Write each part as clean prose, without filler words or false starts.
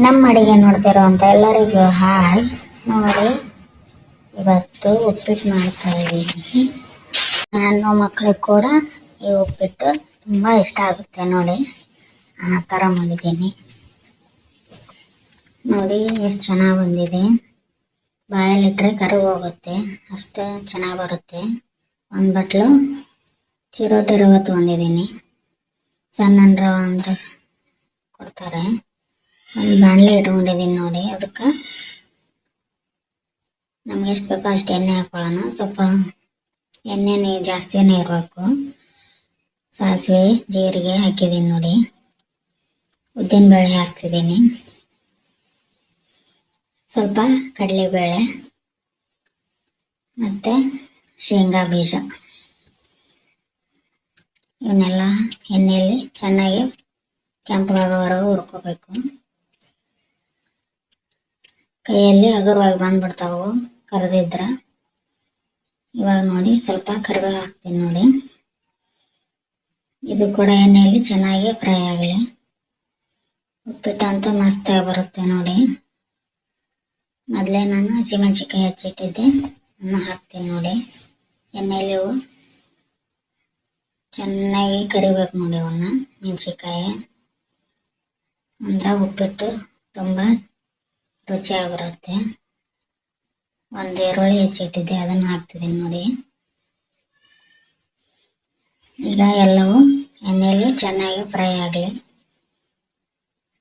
ನಮ್ಮ ಅಡಿಗೆ ನೋಡ್ತಿರೋಂಥ ಎಲ್ಲರಿಗೂ ಹಾಯ್. ನೋಡಿ, ಇವತ್ತು ಉಪ್ಪಿಟ್ಟು ಮಾಡ್ತಾ ಇದ್ದೀನಿ. ನನ್ನ ಮಕ್ಕಳಿಗೆ ಕೂಡ ಈ ಉಪ್ಪಿಟ್ಟು ತುಂಬ ಇಷ್ಟ ಆಗುತ್ತೆ. ನೋಡಿ, ಆ ಥರ ಮಾಡಿದ್ದೀನಿ. ನೋಡಿ ಎಷ್ಟು ಚೆನ್ನಾಗಿ ಬಂದಿದೆ. ಬಾಯಲ್ಲಿಟ್ಟರೆ ಕರಗಿ ಹೋಗುತ್ತೆ, ಅಷ್ಟು ಚೆನ್ನಾಗಿ ಬರುತ್ತೆ. ಒಂದು ಬಟ್ಲು ಚಿರೋಟಿ ರವೆ ತೊಗೊಂಡಿದ್ದೀನಿ. ಸಣ್ಣ ರವೆ ಅಂದರೆ ಕೊಡ್ತಾರೆ. ಒಂದು ಬಾಣಲೆ ಇಟ್ಕೊಂಡಿದ್ದೀನಿ. ನೋಡಿ, ಅದಕ್ಕೆ ನಮ್ಗೆ ಎಷ್ಟು ಬೇಕೋ ಅಷ್ಟು ಎಣ್ಣೆ ಹಾಕೊಳ್ಳೋಣ. ಸ್ವಲ್ಪ ಎಣ್ಣೆ ಜಾಸ್ತಿನೇ ಇರಬೇಕು. ಸಾಸಿವೆ ಜೀರಿಗೆ ಹಾಕಿದ್ದೀನಿ. ನೋಡಿ, ಉದ್ದಿನಬೇಳೆ ಹಾಕ್ತಿದ್ದೀನಿ, ಸ್ವಲ್ಪ ಕಡಲೆಬೇಳೆ ಮತ್ತು ಶೇಂಗಾ ಬೀಜ. ಇವನ್ನೆಲ್ಲ ಎಣ್ಣೆಯಲ್ಲಿ ಚೆನ್ನಾಗಿ ಕೆಂಪಗಾಗೋವರೆಗೂ ಹುರ್ಕೋಬೇಕು. ಕೈಯಲ್ಲಿ ಹಗುರವಾಗಿ ಬಂದ್ಬಿಡ್ತಾವು ಕರೆದಿದ್ರೆ. ಇವಾಗ ನೋಡಿ ಸ್ವಲ್ಪ ಕರಿಬೇವು ಹಾಕ್ತೀನಿ. ನೋಡಿ, ಇದು ಕೂಡ ಎಣ್ಣೆಯಲ್ಲಿ ಚೆನ್ನಾಗಿ ಫ್ರೈ ಆಗಲಿ. ಉಪ್ಪಿಟ್ಟು ಅಂತೂ ಮಸ್ತಾಗಿ ಬರುತ್ತೆ. ನೋಡಿ, ಮೊದಲೇ ನಾನು ಹಸಿಮೆಣ್ಸಿಕಾಯಿ ಹಚ್ಚಿಟ್ಟಿದ್ದೆ, ಅದನ್ನ ಹಾಕ್ತೀನಿ. ನೋಡಿ, ಎಣ್ಣೆಯಲ್ಲಿ ಇವು ಚೆನ್ನಾಗಿ ಕರಿಬೇಕು. ನೋಡಿ, ಅವನ್ನ ಮೆಣಸಿಕಾಯಿ ಅಂದ್ರೆ ಉಪ್ಪಿಟ್ಟು ತುಂಬ ರುಚಿಯಾಗಿ ಬರುತ್ತೆ. ಒಂದು ಈರುಳ್ಳಿ ಹೆಚ್ಚಿಟ್ಟಿದ್ದೆ, ಅದನ್ನು ಹಾಕ್ತಿದ್ದೀನಿ. ನೋಡಿ, ಈಗ ಎಲ್ಲವೂ ಎಣ್ಣೆಯಲ್ಲಿ ಚೆನ್ನಾಗಿ ಫ್ರೈ ಆಗಲಿ.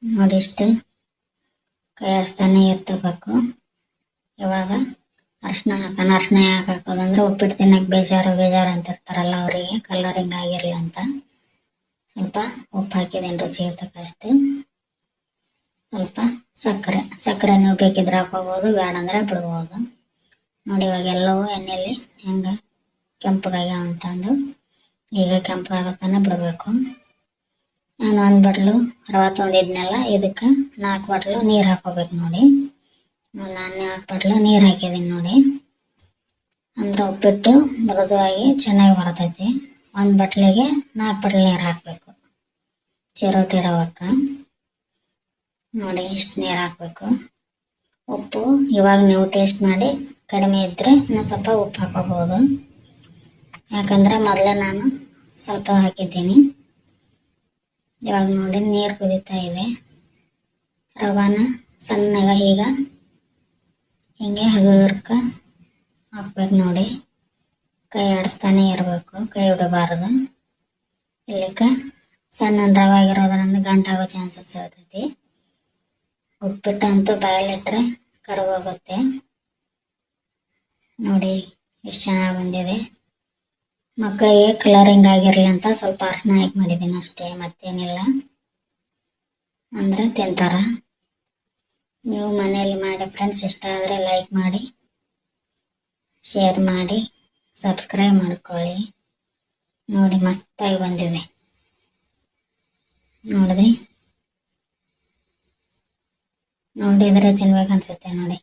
ನೋಡಿ, ಇಷ್ಟು ಕೈ ಆಡಿಸ್ತಾನೆ ಇರ್ತಬೇಕು. ಇವಾಗ ಅರಿಶಿನ ಹಾಕೋಣ. ಅರಿಶಿನ ಯಾಕೆ ಹಾಕೋದಂದ್ರೆ ಉಪ್ಪಿಟ್ಟು ತಿನ್ನಕ್ಕೆ ಬೇಜಾರು ಅಂತಿರ್ತಾರಲ್ಲ, ಅವರಿಗೆ ಕಲರಿಂಗ್ ಆಗಿರಲಿ ಅಂತ ಸ್ವಲ್ಪ ಉಪ್ಪು ಹಾಕಿದ್ದೀನಿ, ರುಚಿಗೆ ತಕ್ಕಷ್ಟು. ಸ್ವಲ್ಪ ಸಕ್ಕರೆ ನೀವು ಬೇಕಿದ್ರೆ ಹಾಕೋಬೋದು, ಬೇಡ ಅಂದರೆ ಬಿಡ್ಬೋದು. ನೋಡಿ, ಇವಾಗ ಎಲ್ಲವೂ ಎಣ್ಣೆಯಲ್ಲಿ ಹೆಂಗೆ ಕೆಂಪಗಾಗ್ಯಾವ ಅಂತಂದು ಈಗ ಕೆಂಪಗಾಗತ್ತಾನೆ ಬಿಡಬೇಕು. ನಾನು ಒಂದು ಬಟ್ಲು ರವೆ ತೊಗೊಂಡಿದ್ನೆಲ್ಲ, ಇದಕ್ಕೆ 4 ಬಟ್ಲು ನೀರು ಹಾಕೋಬೇಕು. ನೋಡಿ, ನಾನು 4 ಬಟ್ಲು ನೀರು ಹಾಕಿದ್ದೀನಿ. ನೋಡಿ, ಅಂದ್ರೆ ಉಪ್ಪಿಟ್ಟು ಮೃದುವಾಗಿ ಚೆನ್ನಾಗಿ ಬರ್ತೈತಿ. ಒಂದು ಬಟ್ಲಿಗೆ 4 ಬಟ್ಲು ನೀರು ಹಾಕಬೇಕು ಚಿರೋಟಿ ರವಕ್ಕೆ. ನೋಡಿ, ಇಷ್ಟು ನೀರು ಹಾಕಬೇಕು. ಉಪ್ಪು ಇವಾಗ ನೀವು ಟೇಸ್ಟ್ ಮಾಡಿ, ಕಡಿಮೆ ಇದ್ದರೆ ಇನ್ನೂ ಸ್ವಲ್ಪ ಉಪ್ಪು ಹಾಕೋಬೋದು. ಯಾಕಂದರೆ ಮೊದಲೇ ನಾನು ಸ್ವಲ್ಪ ಹಾಕಿದ್ದೀನಿ. ಇವಾಗ ನೋಡಿ, ನೀರು ಕುದೀತಾ ಇದೆ. ರವಾನ ಸಣ್ಣಗೆ ಈಗ ಹಿಂಗೆ ಹಗುರಕ್ಕೆ ಹಾಕ್ಬೇಕು. ನೋಡಿ, ಕೈ ಆಡಿಸ್ತಾನೆ ಇರಬೇಕು, ಕೈ ಬಿಡಬಾರ್ದು. ಇಲ್ಲಿಕ್ಕೆ ಸಣ್ಣ ರವೆ ಆಗಿರೋದ್ರಿಂದ ಗಂಟಾಗೋ ಚಾನ್ಸಸ್ ಇರ್ತೈತಿ. ಉಪ್ಪಿಟ್ಟು ಅಂತೂ ಬಾಯಲ್ಲಿಟ್ಟರೆ ಕರಗೋಗುತ್ತೆ. ನೋಡಿ, ಎಷ್ಟು ಚೆನ್ನಾಗಿ ಬಂದಿದೆ. ಮಕ್ಕಳಿಗೆ ಕಲರಿಂಗ್ ಆಗಿರಲಿ ಅಂತ ಸ್ವಲ್ಪ ಅರಿಶಿನ ಹಾಕಿ ಮಾಡಿದ್ದೀನಿ ಅಷ್ಟೇ, ಮತ್ತೇನಿಲ್ಲ. ಅಂದರೆ ತಿಂತಾರ. ನೀವು ಮನೆಯಲ್ಲಿ ಮಾಡಿ ಫ್ರೆಂಡ್ಸ್. ಇಷ್ಟ ಆದರೆ ಲೈಕ್ ಮಾಡಿ, ಶೇರ್ ಮಾಡಿ, ಸಬ್ಸ್ಕ್ರೈಬ್ ಮಾಡ್ಕೊಳ್ಳಿ. ನೋಡಿ, ಮಸ್ತಾಗಿ ಬಂದಿದೆ. ನೋಡಿದ್ರೆ ತಿನ್ಬೇಕು ಅನ್ಸುತ್ತೆ. ನೋಡಿ.